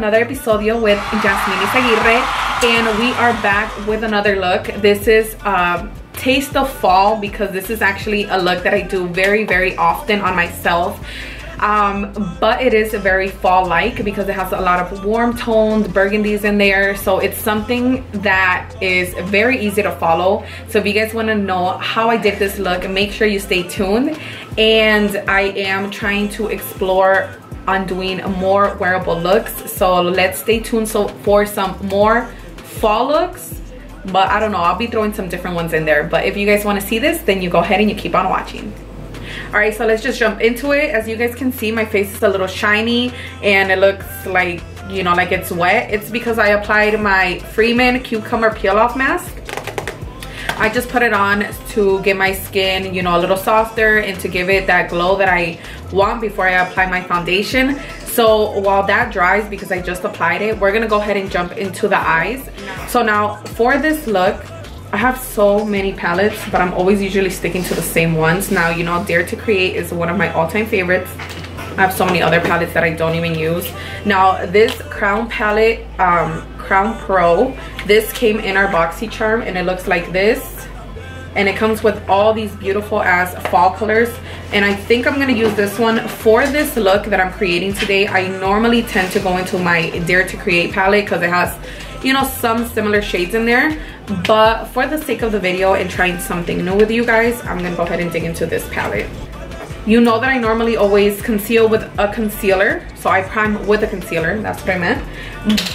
another episodio with Jasmine Aguirre, and we are back with another look. This is Taste of Fall, because this is actually a look that I do very often on myself. But it is very fall-like because it has a lot of warm tones, burgundies in there, so it's something that is very easy to follow. So if you guys want to know how I did this look, make sure you stay tuned. And I am trying to explore on doing more wearable looks, so let's stay tuned for some more fall looks. But I don't know, I'll be throwing some different ones in there, but if you guys want to see this, then you go ahead and you keep on watching. Alright, so let's just jump into it. As you guys can see, my face is a little shiny and it looks like, you know, like it's wet. It's because I applied my Freeman Cucumber Peel Off Mask. I just put it on to get my skin, you know, a little softer and to give it that glow that I want before I apply my foundation. So while that dries, because I just applied it, we're gonna go ahead and jump into the eyes. So now for this look, I have so many palettes, but I'm always usually sticking to the same ones. Now, you know, Dare to Create is one of my all-time favorites. I have so many other palettes that I don't even use. Now, this Crown palette, Crown Pro, this came in our BoxyCharm and it looks like this. And it comes with all these beautiful ass fall colors. And I think I'm gonna use this one for this look that I'm creating today. I normally tend to go into my Dare to Create palette because it has, you know, some similar shades in there. But for the sake of the video and trying something new with you guys, I'm gonna go ahead and dig into this palette. You know that I normally always conceal with a concealer, so I prime with a concealer, that's what I meant.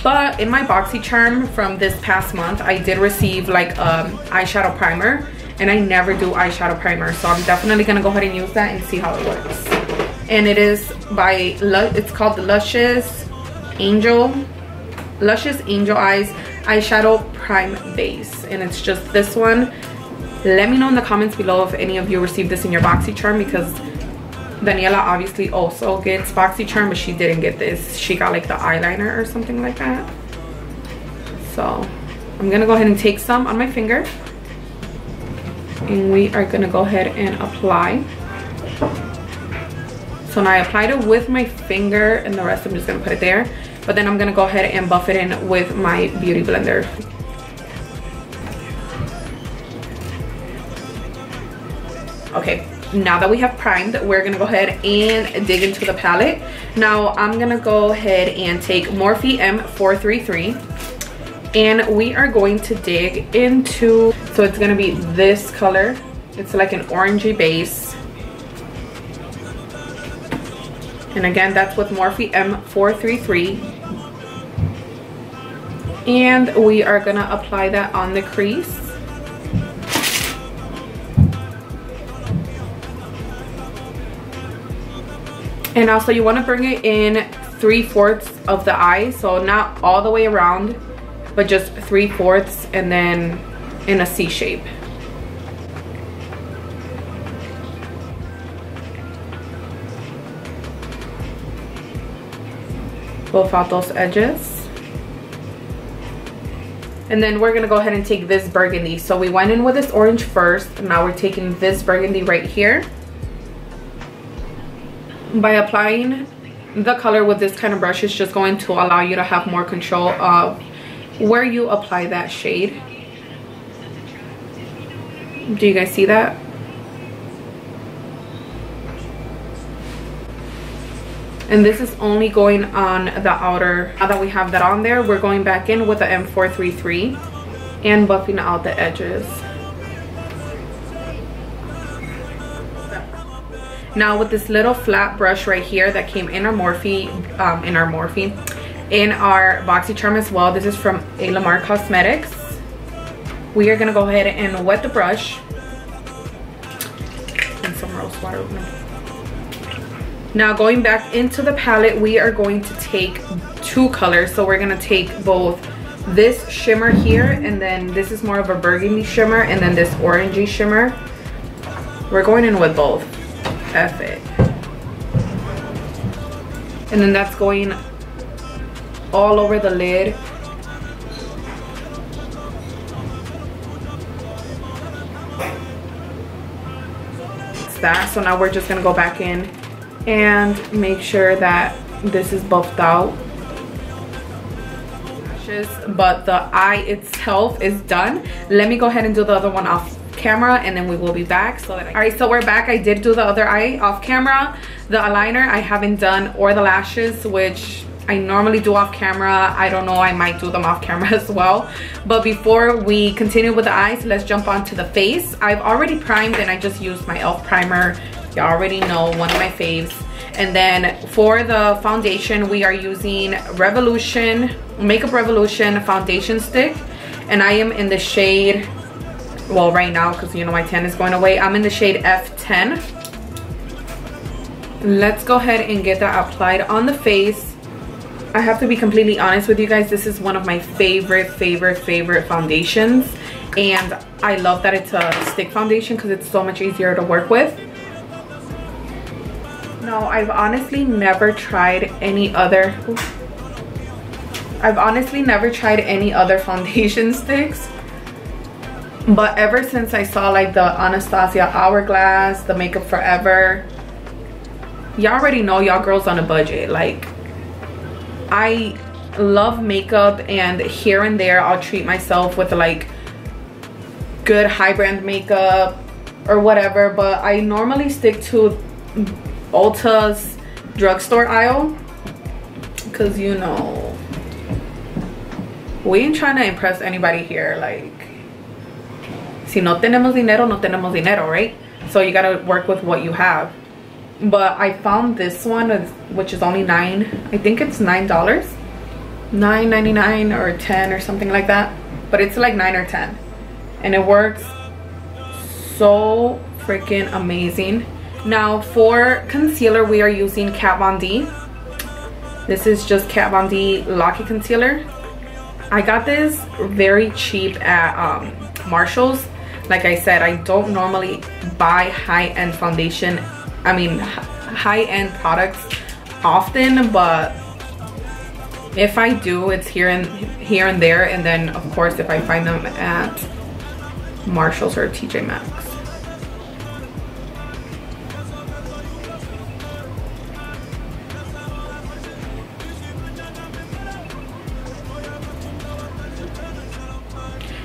But in my BoxyCharm from this past month, I did receive like eyeshadow primer, and I never do eyeshadow primer, so I'm definitely gonna go ahead and use that and see how it works. And it is by, it's called the Luscious Angel Eyes Eyeshadow Prime Base, and it's just this one. Let me know in the comments below if any of you received this in your BoxyCharm, because Daniela obviously also gets BoxyCharm, but she didn't get this. She got like the eyeliner or something like that. So I'm gonna go ahead and take some on my finger, and we are gonna go ahead and apply. So now I applied it with my finger, and the rest I'm just gonna put it there. But then I'm gonna go ahead and buff it in with my beauty blender. Okay, now that we have primed, we're gonna go ahead and dig into the palette. Now I'm gonna go ahead and take Morphe M433, and we are going to dig into, so it's gonna be this color. It's like an orangey base. And again, that's with Morphe M433. And we are gonna apply that on the crease. And also you wanna bring it in 3/4 of the eye, so not all the way around, but just 3/4, and then in a C shape. Buff out those edges. And then we're gonna go ahead and take this burgundy. So we went in with this orange first, now we're taking this burgundy right here. By applying the color with this kind of brush, it's just going to allow you to have more control of where you apply that shade. Do you guys see that? And this is only going on the outer. Now that we have that on there, we're going back in with the M433 and buffing out the edges. Now with this little flat brush right here that came in our Morphe, in our BoxyCharm as well. This is from A Lamar Cosmetics. We are gonna go ahead and wet the brush. And some rose water. Now going back into the palette, we are going to take two colors. So we're gonna take both this shimmer here, and then this is more of a burgundy shimmer, and then this orangey shimmer. We're going in with both. F it. And then that's going all over the lid. It's that. So now we're just gonna go back in and make sure that this is buffed out. lashes, but the eye itself is done. Let me go ahead and do the other one off camera, and then we will be back. So that all right, so we're back. I did do the other eye off camera. The eyeliner I haven't done, or the lashes, which I normally do off camera. I don't know, I might do them off camera as well. But before we continue with the eyes, let's jump onto the face. I've already primed, and I just used my e.l.f. primer. You already know, one of my faves. And then for the foundation, we are using Revolution, Makeup Revolution foundation stick. And I am in the shade, well, right now, because you know my tan is going away, I'm in the shade F10. Let's go ahead and get that applied on the face. I have to be completely honest with you guys, this is one of my favorite foundations. And I love that it's a stick foundation because it's so much easier to work with. No, I've honestly never tried any other foundation sticks. But ever since I saw like the Anastasia Hourglass, the Makeup Forever, y'all already know y'all girls on a budget. Like, I love makeup, and here and there I'll treat myself with like good high brand makeup or whatever, but I normally stick to Ulta's drugstore aisle because, you know, we ain't trying to impress anybody here. Like, si no tenemos dinero, no tenemos dinero, right? So you gotta work with what you have. But I found this one, which is only I think it's $9, $9.99 or $10 or something like that, but it's like $9 or $10, and it works so freaking amazing. Now for concealer, we are using Kat Von D. This is just Kat Von D Locky Concealer. I got this very cheap at Marshall's. Like I said, I don't normally buy high-end foundation, high-end products often, but if I do, it's here and there. And then of course if I find them at Marshall's or TJ Maxx.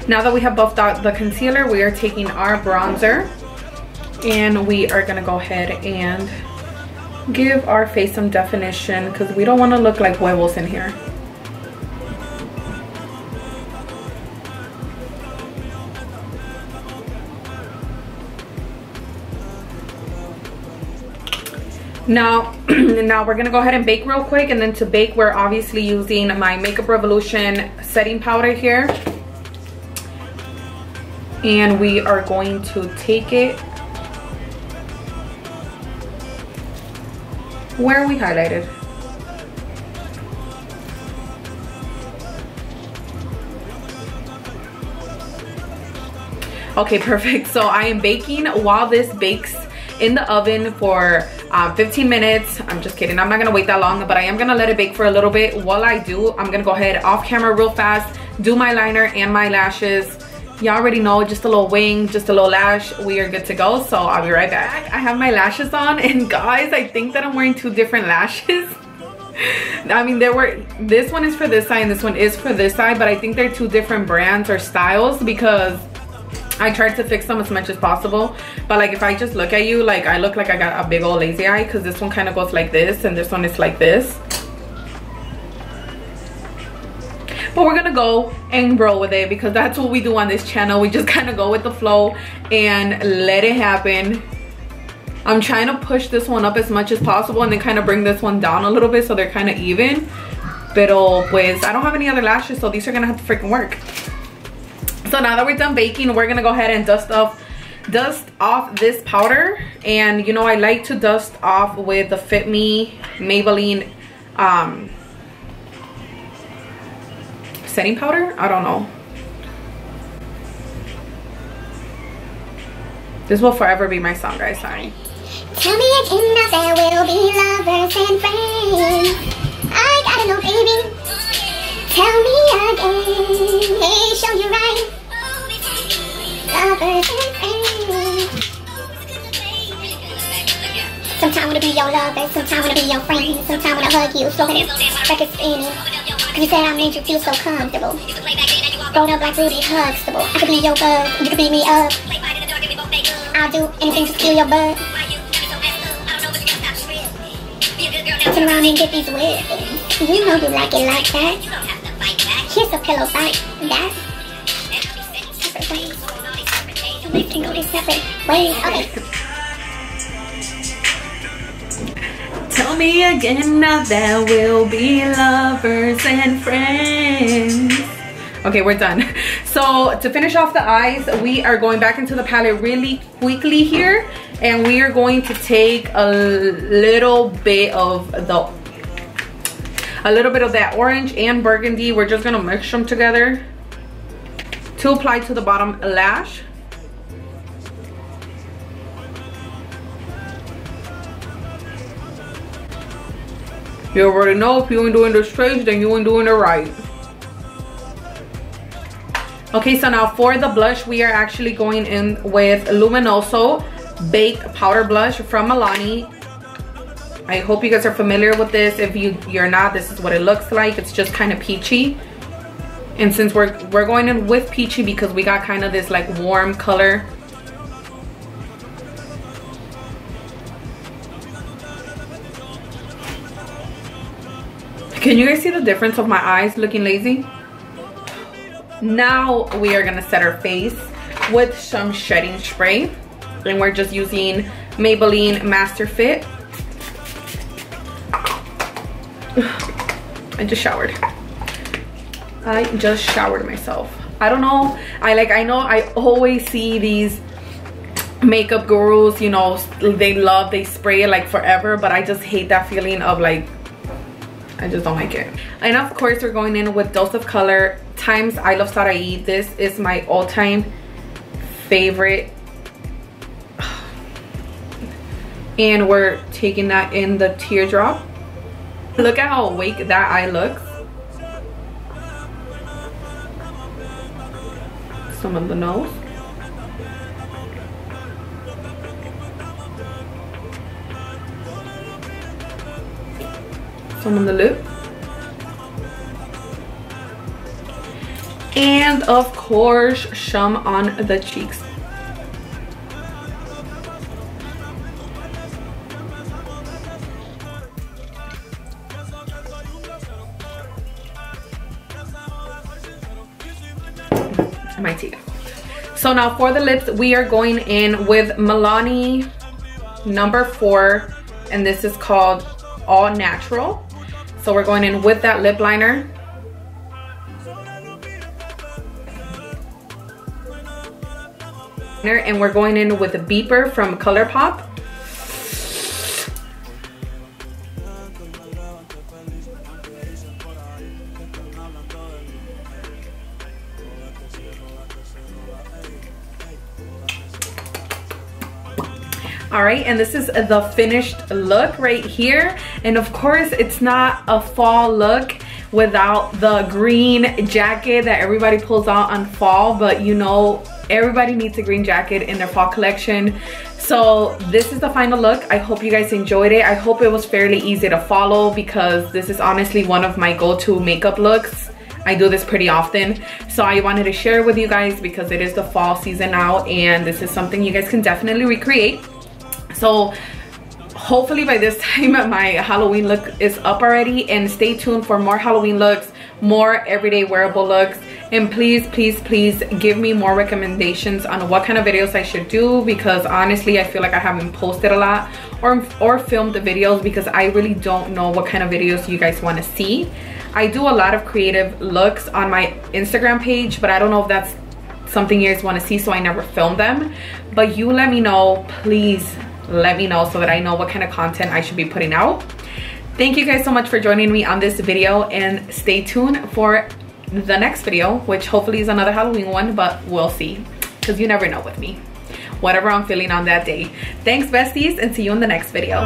Now that we have buffed out the concealer, we are taking our bronzer, and we are gonna go ahead and give our face some definition because we don't want to look like huevos in here. Now we're gonna go ahead and bake real quick, and then to bake we're obviously using my Makeup Revolution setting powder here. And we are going to take it where we highlighted. Okay, perfect. So I am baking while this bakes in the oven for 15 minutes. I'm just kidding, I'm not gonna wait that long, but I am gonna let it bake for a little bit. While I do, I'm gonna go ahead off camera real fast, do my liner and my lashes. Y'all already know, just a little wing, just a little lash, we are good to go. So I'll be right back. I have my lashes on, and guys, I think that I'm wearing two different lashes. I mean, this one is for this side and this one is for this side, but I think they're two different brands or styles because I tried to fix them as much as possible. But like, if I just look at you, like, I look like I got a big old lazy eye because this one kind of goes like this and this one is like this. But we're gonna go and roll with it because that's what we do on this channel. We just kind of go with the flow and let it happen. I'm trying to push this one up as much as possible and then kind of bring this one down a little bit so they're kind of even. Pero pues I don't have any other lashes, so these are gonna have to freaking work. So now that we're done baking, we're gonna go ahead and dust off this powder. And you know, I like to dust off with the Fit Me Maybelline setting powder. I don't know. This will forever be my song, guys. Sorry. Tell me again that there will be lovers and friends. I gotta know, baby. Tell me again. Hey, show you right. Lovers and friends. Sometimes I wanna be your lover, sometimes I wanna be your friend, sometimes I wanna hug you, slow it, record spinning. You said I made you feel so comfortable. Rolled up like Rudy Huxtable. I could be your bug, you could be me up. I'll do anything to steal your bug. Turn around and get these weird things. You know you like it like that. Here's a pillow fight. That's separate ways. So we can go these separate ways. Okay. Tell me again now that we'll be lovers and friends. Okay, we're done. So to finish off the eyes, we are going back into the palette really quickly here, and we are going to take a little bit of that orange and burgundy. We're just gonna mix them together to apply to the bottom lash. You already know, if you ain't doing this straight, then you ain't doing it right. Okay, so now for the blush, we are actually going in with Luminoso Baked Powder Blush from Milani. I hope you guys are familiar with this. If you're not, this is what it looks like. It's just kind of peachy. And since we're going in with peachy because we got kind of this like warm color. Can you guys see the difference of my eyes looking lazy? Now we are gonna set our face with some shedding spray. And we're just using Maybelline Master Fit. I just showered. I just showered myself. I don't know. I know I always see these makeup gurus, you know, they spray it like forever, but I just hate that feeling of like, I just don't like it. And of course, we're going in with Dose of Color times I Love Sarai. This is my all-time favorite. And we're taking that in the teardrop. Look at how awake that eye looks. Some on the nose. Some on the lip. And of course, some on the cheeks. My teeth. So now for the lips, we are going in with Milani number 4, and this is called All Natural. So we're going in with that lip liner. And we're going in with a Beeper from ColourPop. All right, and this is the finished look right here. And of course, it's not a fall look without the green jacket that everybody pulls out on fall, but you know, everybody needs a green jacket in their fall collection. So this is the final look. I hope you guys enjoyed it. I hope it was fairly easy to follow because this is honestly one of my go-to makeup looks. I do this pretty often, so I wanted to share it with you guys because it is the fall season now, and this is something you guys can definitely recreate. So hopefully by this time my Halloween look is up already, and stay tuned for more Halloween looks, more everyday wearable looks, and please give me more recommendations on what kind of videos I should do, because honestly I feel like I haven't posted a lot or filmed the videos because I really don't know what kind of videos you guys want to see. I do a lot of creative looks on my Instagram page, but I don't know if that's something you guys want to see, so I never film them. But you let me know, please let me know so that I know what kind of content I should be putting out. Thank you guys so much for joining me on this video, and stay tuned for the next video, which hopefully is another Halloween one, but we'll see because you never know with me. Whatever I'm feeling on that day. Thanks besties, and see you in the next video.